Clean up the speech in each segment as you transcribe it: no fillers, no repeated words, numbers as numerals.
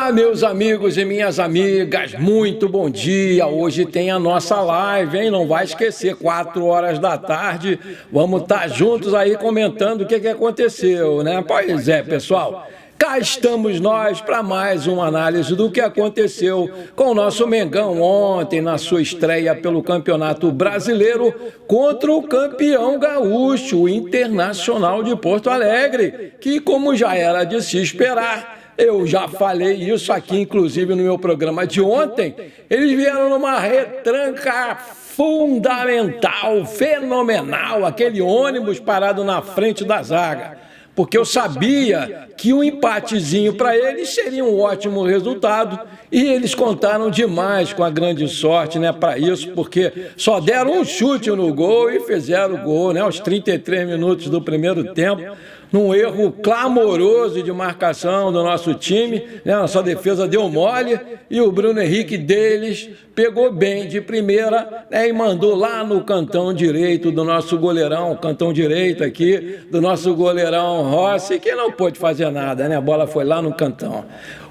Olá, meus amigos e minhas amigas, muito bom dia. Hoje tem a nossa live, hein? Não vai esquecer, 4 horas da tarde, vamos estar juntos aí comentando o que aconteceu, né? Pois é, pessoal, cá estamos nós para mais uma análise do que aconteceu com o nosso Mengão ontem na sua estreia pelo Campeonato Brasileiro contra o campeão gaúcho, o Internacional de Porto Alegre, que, como já era de se esperar, eu já falei isso aqui, inclusive, no meu programa de ontem. Eles vieram numa retranca fundamental, fenomenal, aquele ônibus parado na frente da zaga. Porque eu sabia que um empatezinho para eles seria um ótimo resultado e eles contaram demais com a grande sorte, né, para isso, porque só deram um chute no gol e fizeram o gol, né, aos 33 minutos do primeiro tempo. Num erro clamoroso de marcação do nosso time, né? A nossa defesa deu mole e o Bruno Henrique deles pegou bem de primeira, né? E mandou lá no cantão direito do nosso goleirão, cantão direito aqui do nosso goleirão Rossi, que não pôde fazer nada, né? A bola foi lá no cantão.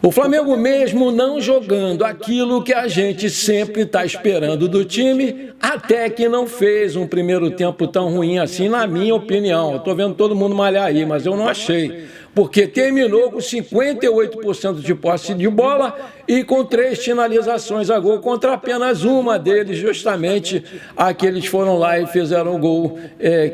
O Flamengo mesmo não jogando aquilo que a gente sempre está esperando do time, até que não fez um primeiro tempo tão ruim assim, na minha opinião. Eu estou vendo todo mundo malhar aí, mas eu não achei. Porque terminou com 58% de posse de bola e com 3 finalizações a gol contra apenas uma deles, justamente a que eles foram lá e fizeram o gol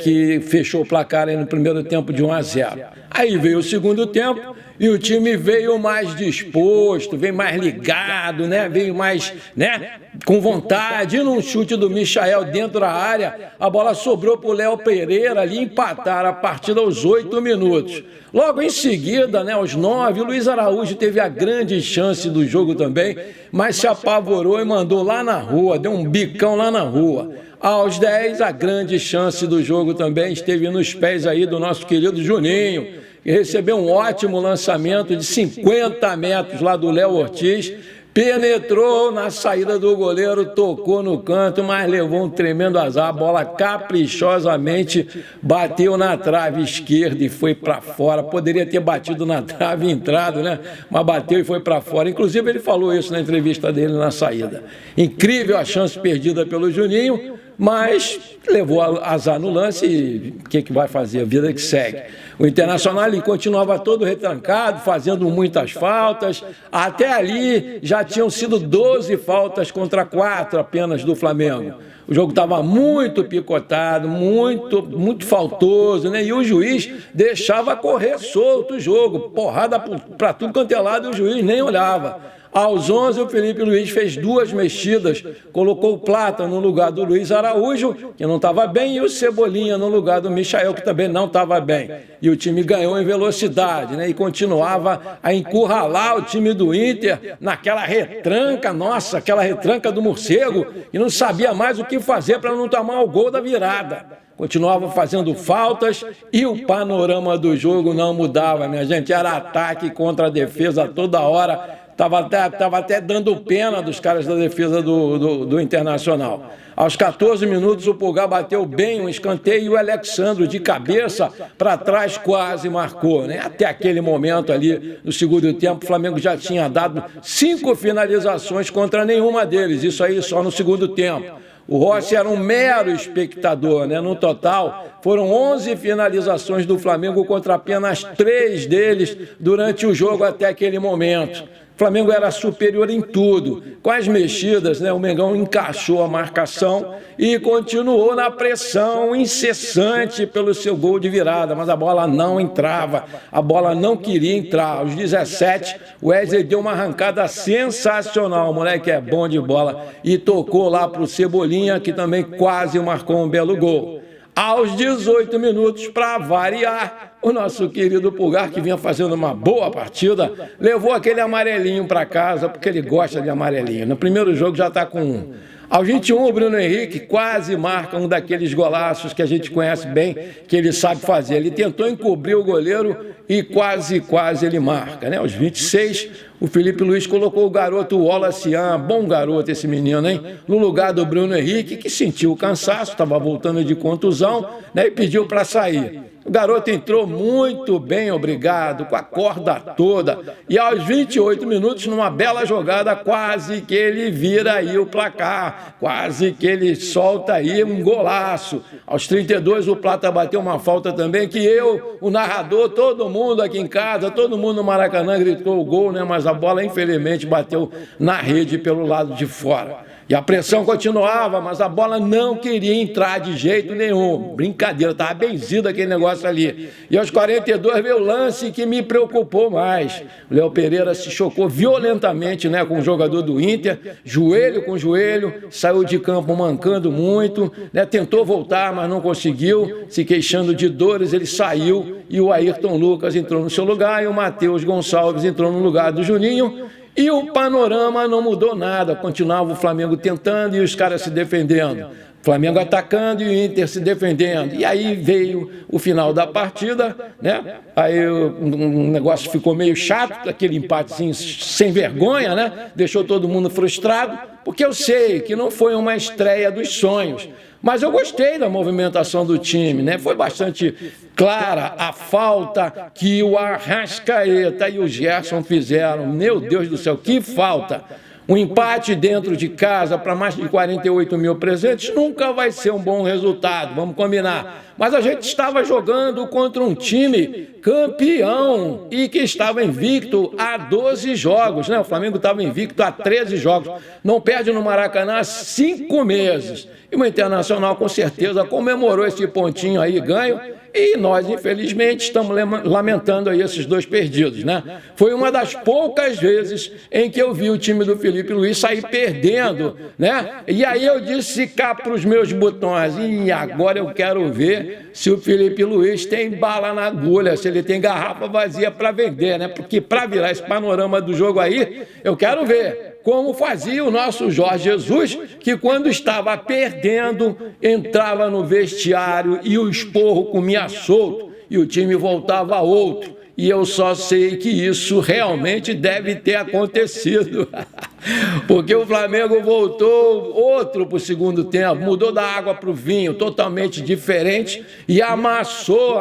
que fechou o placar aí no primeiro tempo de 1-0. Aí veio o segundo tempo e o time veio mais disposto, veio mais ligado, né? Veio mais, né, com vontade. E num chute do Michael dentro da área, a bola sobrou para o Léo Pereira ali empatar a partida aos 8 minutos. Logo em seguida, né, aos 9, o Luiz Araújo teve a grande chance do jogo também, mas se apavorou e mandou lá na rua, deu um bicão lá na rua. Aos 10, a grande chance do jogo também esteve nos pés aí do nosso querido Juninho, que recebeu um ótimo lançamento de 50 metros lá do Léo Ortiz, penetrou na saída do goleiro, tocou no canto, mas levou um tremendo azar. A bola caprichosamente bateu na trave esquerda e foi para fora. Poderia ter batido na trave e entrado, né? Mas bateu e foi para fora. Inclusive, ele falou isso na entrevista dele na saída. Incrível a chance perdida pelo Juninho, mas levou azar no lance e o que vai fazer? A vida que segue. O Internacional ele continuava todo retrancado, fazendo muitas faltas. Até ali já tinham sido 12 faltas contra 4 apenas do Flamengo. O jogo estava muito picotado, muito faltoso, né? E o juiz deixava correr solto o jogo, porrada para tudo quanto é lado, e o juiz nem olhava. Aos 11, o Felipe Luiz fez 2 mexidas, colocou o Plata no lugar do Luiz Araújo, que não estava bem, e o Cebolinha no lugar do Michael, que também não estava bem. E o time ganhou em velocidade, né? E continuava a encurralar o time do Inter naquela retranca, nossa, aquela retranca do morcego, e não sabia mais o que fazer para não tomar o gol da virada. Continuava fazendo faltas e o panorama do jogo não mudava, minha gente. Era ataque contra a defesa toda hora. Estava até dando pena dos caras da defesa do Internacional. Aos 14 minutos, o Pulgar bateu bem um escanteio e o Alexandro, de cabeça para trás, quase marcou, né? Até aquele momento ali, no segundo tempo, o Flamengo já tinha dado 5 finalizações contra nenhuma deles. Isso aí só no segundo tempo. O Rossi era um mero espectador, né? No total, foram 11 finalizações do Flamengo contra apenas 3 deles durante o jogo até aquele momento. O Flamengo era superior em tudo. Com as mexidas, né, o Mengão encaixou a marcação e continuou na pressão incessante pelo seu gol de virada, mas a bola não entrava, a bola não queria entrar. Aos 17, o Wesley deu uma arrancada sensacional, o moleque é bom de bola, e tocou lá para o Cebolinha, que também quase marcou um belo gol. Aos 18 minutos, para variar, o nosso querido Pulgar, que vinha fazendo uma boa partida, levou aquele amarelinho para casa, porque ele gosta de amarelinho. No primeiro jogo já está com 1. Aos 21, o Bruno Henrique quase marca um daqueles golaços que a gente conhece bem, que ele sabe fazer. Ele tentou encobrir o goleiro e quase ele marca, né? Aos 26, o Felipe Luiz colocou o garoto Wallace, bom garoto esse menino, hein? No lugar do Bruno Henrique, que sentiu o cansaço, estava voltando de contusão, né? E pediu para sair. O garoto entrou muito bem, obrigado, com a corda toda. E aos 28 minutos, numa bela jogada, quase que ele vira aí o placar. Quase que ele solta aí um golaço. Aos 32, o Plata bateu uma falta também, que eu, o narrador, todo mundo aqui em casa, todo mundo no Maracanã gritou o gol, né? Mas a bola, infelizmente, bateu na rede pelo lado de fora. E a pressão continuava, mas a bola não queria entrar de jeito nenhum. Brincadeira, estava benzido aquele negócio ali. E aos 42 veio o lance que me preocupou mais. O Léo Pereira se chocou violentamente, né, com o jogador do Inter, joelho com joelho, saiu de campo mancando muito, né, tentou voltar, mas não conseguiu, se queixando de dores, ele saiu e o Ayrton Lucas entrou no seu lugar e o Matheus Gonçalves entrou no lugar do Juninho. E o panorama não mudou nada, continuava o Flamengo tentando e os caras se defendendo. Flamengo atacando e o Inter se defendendo. E aí veio o final da partida, né? Aí o negócio ficou meio chato, aquele empatezinho sem vergonha, né? Deixou todo mundo frustrado, porque eu sei que não foi uma estreia dos sonhos. Mas eu gostei da movimentação do time, né? Foi bastante clara a falta que o Arrascaeta e o Gerson fizeram. Meu Deus do céu, que falta! Um empate dentro de casa para mais de 48 mil presentes nunca vai ser um bom resultado, vamos combinar. Mas a gente estava jogando contra um time campeão e que estava invicto há 12 jogos, né? O Flamengo estava invicto há 13 jogos. Não perde no Maracanã há 5 meses. E o Internacional, com certeza, comemorou esse pontinho aí ganho. E nós, infelizmente, estamos lamentando aí esses 2 perdidos, né? Foi uma das poucas vezes em que eu vi o time do Felipe Luiz sair perdendo, né? E aí eu disse cá para os meus botões, e agora eu quero ver se o Felipe Luiz tem bala na agulha, se ele tem garrafa vazia para vender, né? Porque para virar esse panorama do jogo aí, eu quero ver como fazia o nosso Jorge Jesus, que quando estava perdendo, entrava no vestiário e o esporro comia solto, e o time voltava a outro. E eu só sei que isso realmente deve ter acontecido. Porque o Flamengo voltou outro para o segundo tempo, mudou da água para o vinho, totalmente diferente, e amassou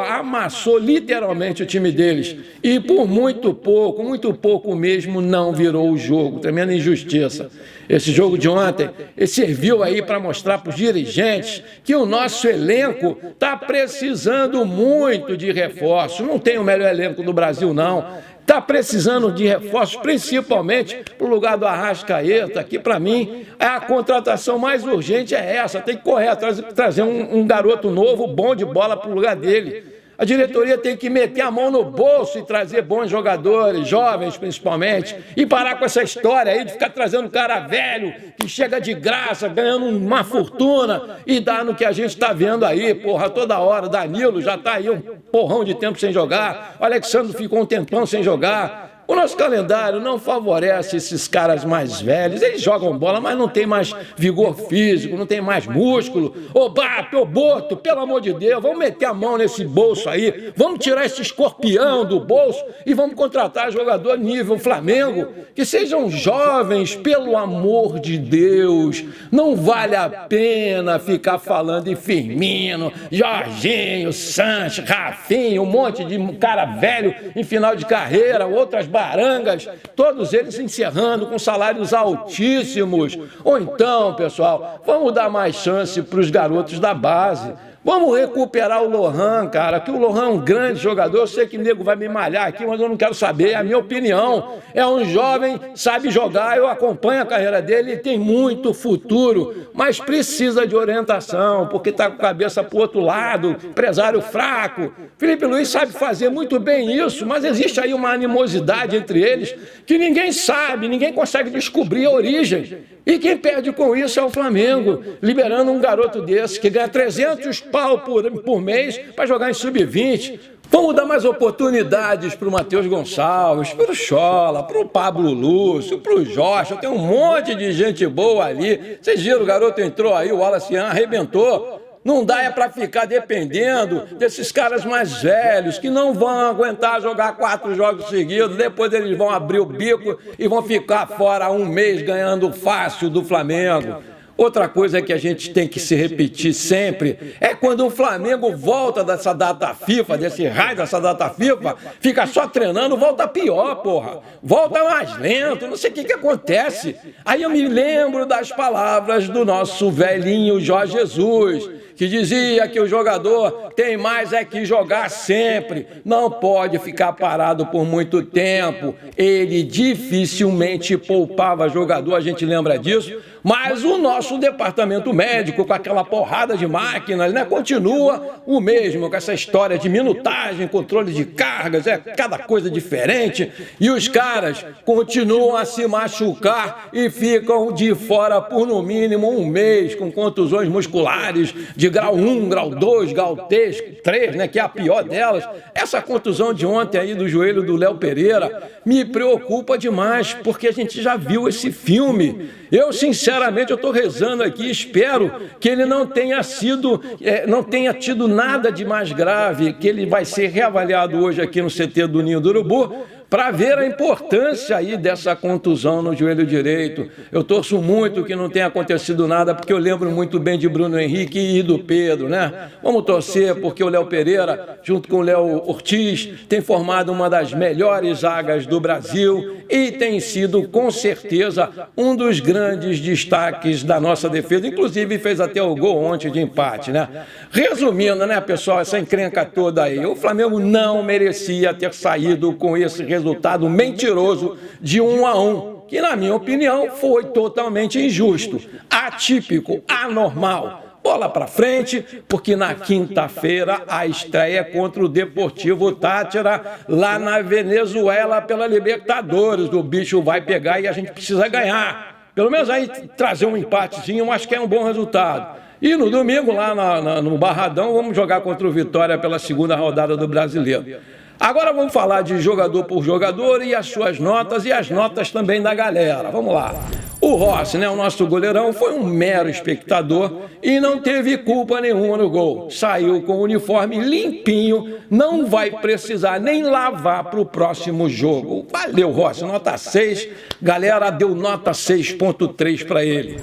literalmente o time deles. E por muito pouco mesmo, não virou o jogo. Tremenda injustiça. Esse jogo de ontem serviu aí para mostrar para os dirigentes que o nosso elenco está precisando muito de reforço. Não tem o melhor elenco do Brasil, não. Está precisando de reforços, principalmente para o lugar do Arrascaeta, que para mim a contratação mais urgente é essa, tem que correr atrás, trazer um garoto novo, bom de bola para o lugar dele. A diretoria tem que meter a mão no bolso e trazer bons jogadores, jovens principalmente, e parar com essa história aí de ficar trazendo cara velho, que chega de graça, ganhando uma fortuna, e dá no que a gente está vendo aí, porra, toda hora. Danilo já está aí um porrão de tempo sem jogar, o Alexandre ficou um tempão sem jogar. O nosso calendário não favorece esses caras mais velhos. Eles jogam bola, mas não tem mais vigor físico, não tem mais músculo. Ô Bato, ô Boto, pelo amor de Deus, vamos meter a mão nesse bolso aí, vamos tirar esse escorpião do bolso e vamos contratar jogador nível Flamengo, que sejam jovens, pelo amor de Deus. Não vale a pena ficar falando em Firmino, Jorginho, Sanches, Rafinha, um monte de cara velho em final de carreira, outras barangas, todos eles encerrando com salários altíssimos. Ou então, pessoal, vamos dar mais chance para os garotos da base. Vamos recuperar o Lohan, cara, que o Lohan é um grande jogador. Eu sei que o nego vai me malhar aqui, mas eu não quero saber, é a minha opinião. É um jovem, sabe jogar, eu acompanho a carreira dele, ele tem muito futuro, mas precisa de orientação, porque está com a cabeça para o outro lado, empresário fraco. Felipe Luiz sabe fazer muito bem isso, mas existe aí uma animosidade entre eles que ninguém sabe, ninguém consegue descobrir a origem. E quem perde com isso é o Flamengo, liberando um garoto desse que ganha 300 pau por mês para jogar em sub-20. Vamos dar mais oportunidades para o Matheus Gonçalves, para o Chola, para o Pablo Lúcio, para o Jorge. Tem um monte de gente boa ali. Vocês viram, o garoto entrou aí, o Wallace arrebentou. Não dá para ficar dependendo desses caras mais velhos que não vão aguentar jogar 4 jogos seguidos, depois eles vão abrir o bico e vão ficar fora 1 mês ganhando fácil do Flamengo. Outra coisa que a gente tem que se repetir sempre é quando o Flamengo volta dessa data FIFA, desse raio dessa data FIFA, fica só treinando, volta pior, porra. Volta mais lento, não sei o que acontece. Aí eu me lembro das palavras do nosso velhinho Jorge Jesus, que dizia que o jogador tem mais é que jogar sempre, não pode ficar parado por muito tempo. Ele dificilmente poupava jogador, a gente lembra disso, mas o nosso departamento médico, com aquela porrada de máquinas, né, continua o mesmo, com essa história de minutagem, controle de cargas, cada coisa diferente, e os caras continuam a se machucar e ficam de fora por no mínimo um mês, com contusões musculares de grau 1, grau 2, grau 3, né, que é a pior delas. Essa contusão de ontem aí do joelho do Léo Pereira me preocupa demais, porque a gente já viu esse filme. Eu, sinceramente, eu estou rezando aqui, espero que ele não tenha tido nada de mais grave, que ele vai ser reavaliado hoje aqui no CT do Ninho do Urubu, para ver a importância aí dessa contusão no joelho direito. Eu torço muito que não tenha acontecido nada, porque eu lembro muito bem de Bruno Henrique e do Pedro, né? Vamos torcer, porque o Léo Pereira, junto com o Léo Ortiz, tem formado uma das melhores zagas do Brasil e tem sido, com certeza, um dos grandes destaques da nossa defesa. Inclusive, fez até o gol ontem de empate, né? Resumindo, né, pessoal, essa encrenca toda aí, o Flamengo não merecia ter saído com esse resultado mentiroso de 1-1, que, na minha opinião, foi totalmente injusto, atípico, anormal. Bola para frente, porque na quinta-feira a estreia é contra o Deportivo Táchira, lá na Venezuela, pela Libertadores. O bicho vai pegar e a gente precisa ganhar. Pelo menos aí trazer um empatezinho, eu acho que é um bom resultado. E no domingo, lá no Barradão, vamos jogar contra o Vitória pela segunda rodada do Brasileiro. Agora vamos falar de jogador por jogador e as suas notas e as notas também da galera. Vamos lá. O Rossi, né, o nosso goleirão, foi um mero espectador e não teve culpa nenhuma no gol. Saiu com o uniforme limpinho, não vai precisar nem lavar para o próximo jogo. Valeu, Rossi, nota 6. Galera, deu nota 6,3 para ele.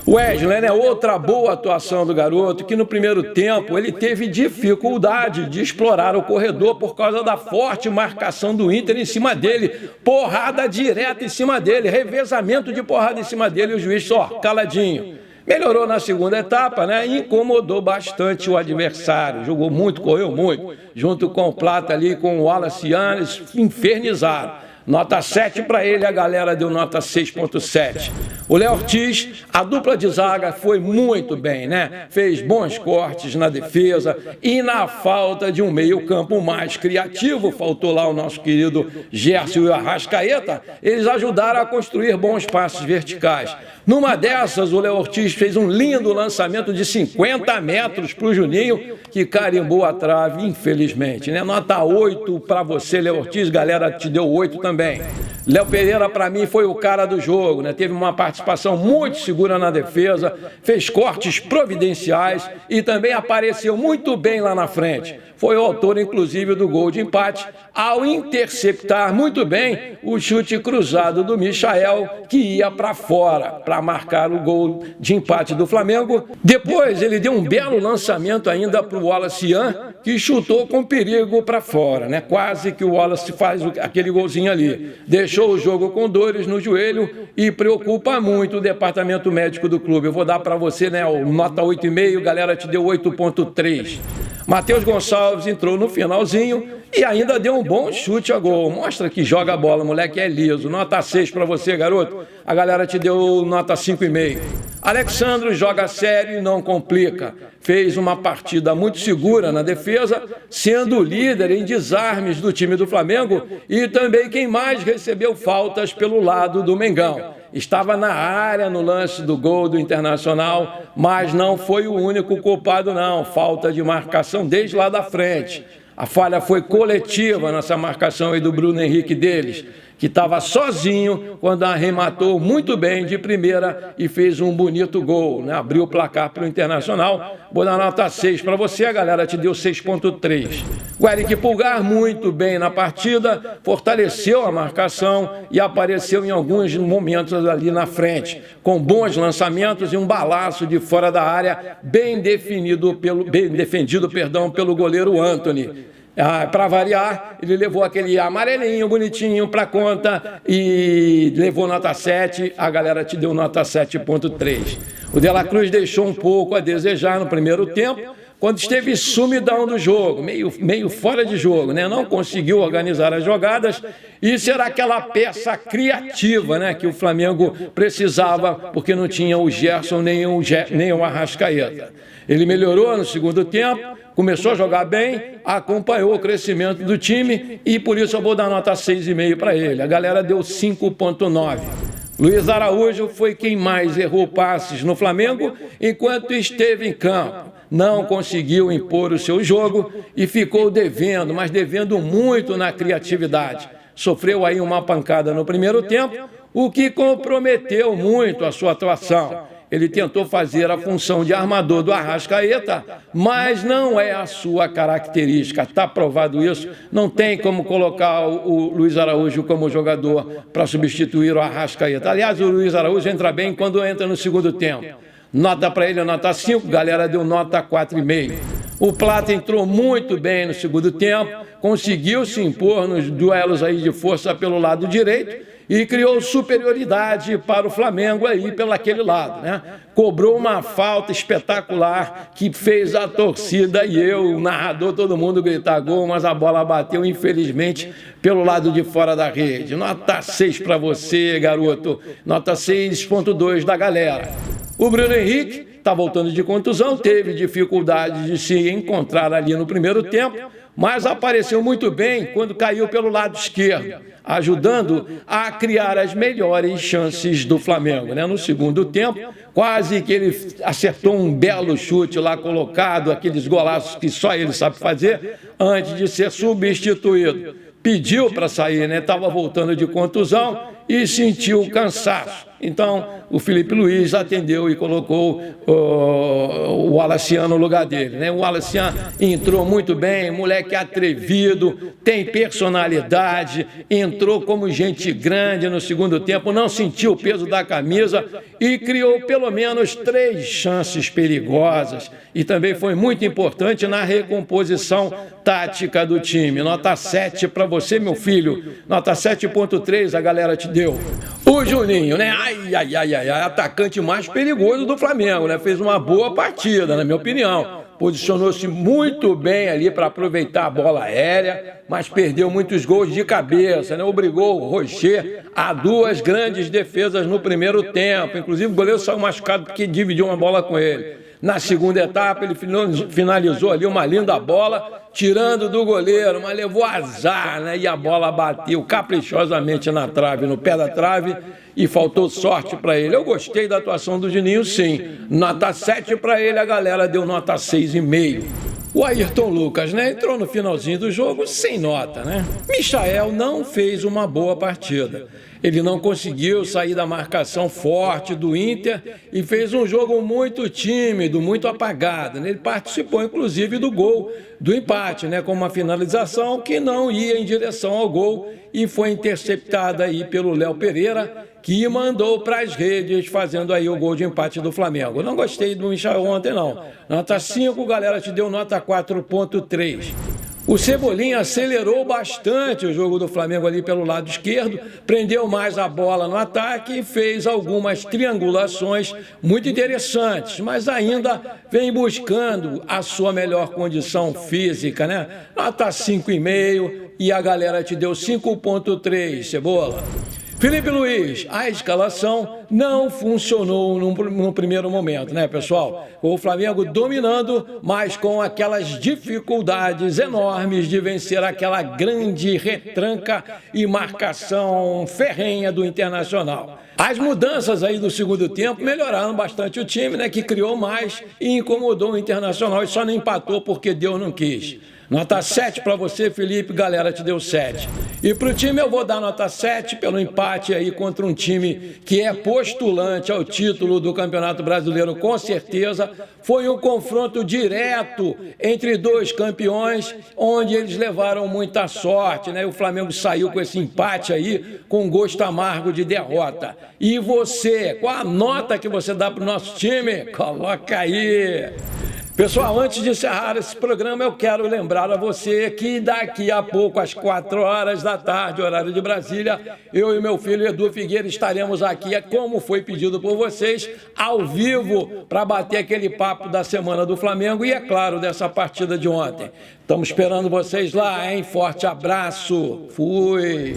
Wesley, né, outra boa atuação do garoto, que no primeiro tempo ele teve dificuldade de explorar o corredor por causa da forte marcação do Inter em cima dele, porrada direta em cima dele, revezamento de porrada em cima dele, e o juiz só caladinho. Melhorou na segunda etapa, né, e incomodou bastante o adversário, jogou muito, correu muito, junto com o Plata ali, com o Wallace Yannis, infernizaram. Nota 7 para ele, a galera deu nota 6,7. O Léo Ortiz, a dupla de zaga foi muito bem, né? Fez bons cortes na defesa e na falta de um meio-campo mais criativo, faltou lá o nosso querido Gerson e o Arrascaeta, eles ajudaram a construir bons passes verticais. Numa dessas, o Léo Ortiz fez um lindo lançamento de 50 metros para o Juninho, que carimbou a trave, infelizmente, né? Nota 8 para você, Léo Ortiz, galera, te deu 8 também. Léo Pereira, para mim, foi o cara do jogo, né? Teve uma participação muito segura na defesa, fez cortes providenciais e também apareceu muito bem lá na frente. Foi o autor, inclusive, do gol de empate, ao interceptar muito bem o chute cruzado do Michael, que ia para fora, para marcar o gol de empate do Flamengo. Depois, ele deu um belo lançamento ainda para o Wallace Yannis, que chutou com perigo para fora, né? Quase que o Wallace faz aquele golzinho ali. Deixou o jogo com dores no joelho e preocupa muito o departamento médico do clube. Eu vou dar para você, né, nota 8,5, galera te deu 8,3. Matheus Gonçalves entrou no finalzinho e ainda deu um bom chute a gol. Mostra que joga a bola, moleque é liso. Nota 6 para você, garoto. A galera te deu nota 5,5. Alexandre joga sério e não complica. Fez uma partida muito segura na defesa, sendo o líder em desarmes do time do Flamengo e também quem mais recebeu faltas pelo lado do Mengão. Estava na área no lance do gol do Internacional, mas não foi o único culpado não, falta de marcação desde lá da frente. A falha foi coletiva nessa marcação aí do Bruno Henrique deles. que estava sozinho quando arrematou muito bem de primeira e fez um bonito gol, né? Abriu o placar para o Internacional. Vou dar nota 6 para você, a galera te deu 6,3. O Eric Pulgar, muito bem na partida, fortaleceu a marcação e apareceu em alguns momentos ali na frente, com bons lançamentos e um balaço de fora da área, bem defendido pelo goleiro Antony. Para variar, ele levou aquele amarelinho bonitinho para conta e levou nota 7, a galera te deu nota 7,3. O De La Cruz deixou um pouco a desejar no primeiro tempo, quando esteve sumidão do jogo, meio fora de jogo, né? Não conseguiu organizar as jogadas e será aquela peça criativa, né, que o Flamengo precisava, porque não tinha o Gerson nem o Arrascaeta. Ele melhorou no segundo tempo, começou a jogar bem, acompanhou o crescimento do time e por isso eu vou dar nota 6,5 para ele. A galera deu 5,9. Luiz Araújo foi quem mais errou passes no Flamengo enquanto esteve em campo. Não conseguiu impor o seu jogo e ficou devendo, mas devendo muito na criatividade. Sofreu aí uma pancada no primeiro tempo, o que comprometeu muito a sua atuação. Ele tentou fazer a função de armador do Arrascaeta, mas não é a sua característica. Está provado isso. Não tem como colocar o Luiz Araújo como jogador para substituir o Arrascaeta. Aliás, o Luiz Araújo entra bem quando entra no segundo tempo. Nota para ele, nota 5, galera deu nota 4,5. O Plata entrou muito bem no segundo tempo, conseguiu se impor nos duelos aí de força pelo lado direito e criou superioridade para o Flamengo aí pelo aquele lado, né? Cobrou uma falta espetacular que fez a torcida e eu, o narrador, todo mundo gritar gol, mas a bola bateu, infelizmente, pelo lado de fora da rede. Nota 6 para você, garoto. Nota 6,2 da galera. O Bruno Henrique está voltando de contusão, teve dificuldade de se encontrar ali no primeiro tempo, mas apareceu muito bem quando caiu pelo lado esquerdo, ajudando a criar as melhores chances do Flamengo, né? No segundo tempo, quase que ele acertou um belo chute lá colocado, aqueles golaços que só ele sabe fazer, antes de ser substituído. Pediu para sair, né? Estava voltando de contusão e sentiu cansaço. Então, o Felipe Luiz atendeu e colocou o Wallaciano no lugar dele, né? O Wallaciano entrou muito bem, moleque atrevido, tem personalidade, entrou como gente grande no segundo tempo, não sentiu o peso da camisa e criou pelo menos 3 chances perigosas. E também foi muito importante na recomposição tática do time. Nota 7 para você, meu filho. Nota 7,3 a galera te deu. O Juninho, né? Atacante mais perigoso do Flamengo, né? Fez uma boa partida, na minha opinião. Posicionou-se muito bem ali para aproveitar a bola aérea, mas perdeu muitos gols de cabeça, né? Obrigou o Rocher a 2 grandes defesas no primeiro tempo. Inclusive, o goleiro saiu machucado porque dividiu uma bola com ele. Na segunda etapa, ele finalizou ali uma linda bola, tirando do goleiro, mas levou azar, né? E a bola bateu caprichosamente na trave, no pé da trave, e faltou sorte para ele. Eu gostei da atuação do Juninho, sim. Nota 7 para ele, a galera deu nota 6,5. O Ayrton Lucas, né, entrou no finalzinho do jogo sem nota, né? Michael não fez uma boa partida. Ele não conseguiu sair da marcação forte do Inter e fez um jogo muito tímido, muito apagado, né? Ele participou, inclusive, do gol do empate, né, com uma finalização que não ia em direção ao gol e foi interceptada aí pelo Léo Pereira, que mandou para as redes, fazendo aí o gol de empate do Flamengo. Eu não gostei do Michael ontem, não. Nota 5, galera, te deu nota 4,3. O Cebolinha acelerou bastante o jogo do Flamengo ali pelo lado esquerdo, prendeu mais a bola no ataque e fez algumas triangulações muito interessantes, mas ainda vem buscando a sua melhor condição física, né? Nota 5,5 e a galera te deu 5,3, Cebola. Felipe Luiz, a escalação não funcionou no primeiro momento, né, pessoal? O Flamengo dominando, mas com aquelas dificuldades enormes de vencer aquela grande retranca e marcação ferrenha do Internacional. As mudanças aí do segundo tempo melhoraram bastante o time, né, que criou mais e incomodou o Internacional e só não empatou porque Deus não quis. Nota 7 para você, Felipe, galera, te deu 7. E para o time eu vou dar nota 7 pelo empate aí contra um time que é postulante ao título do Campeonato Brasileiro, com certeza. Foi um confronto direto entre dois campeões, onde eles levaram muita sorte, né? O Flamengo saiu com esse empate aí, com gosto amargo de derrota. E você, qual a nota que você dá para o nosso time? Coloca aí! Pessoal, antes de encerrar esse programa, eu quero lembrar a você que daqui a pouco, às 4 horas da tarde, horário de Brasília, eu e meu filho Edu Figueira estaremos aqui, como foi pedido por vocês, ao vivo, para bater aquele papo da semana do Flamengo e, é claro, dessa partida de ontem. Estamos esperando vocês lá, hein? Forte abraço. Fui!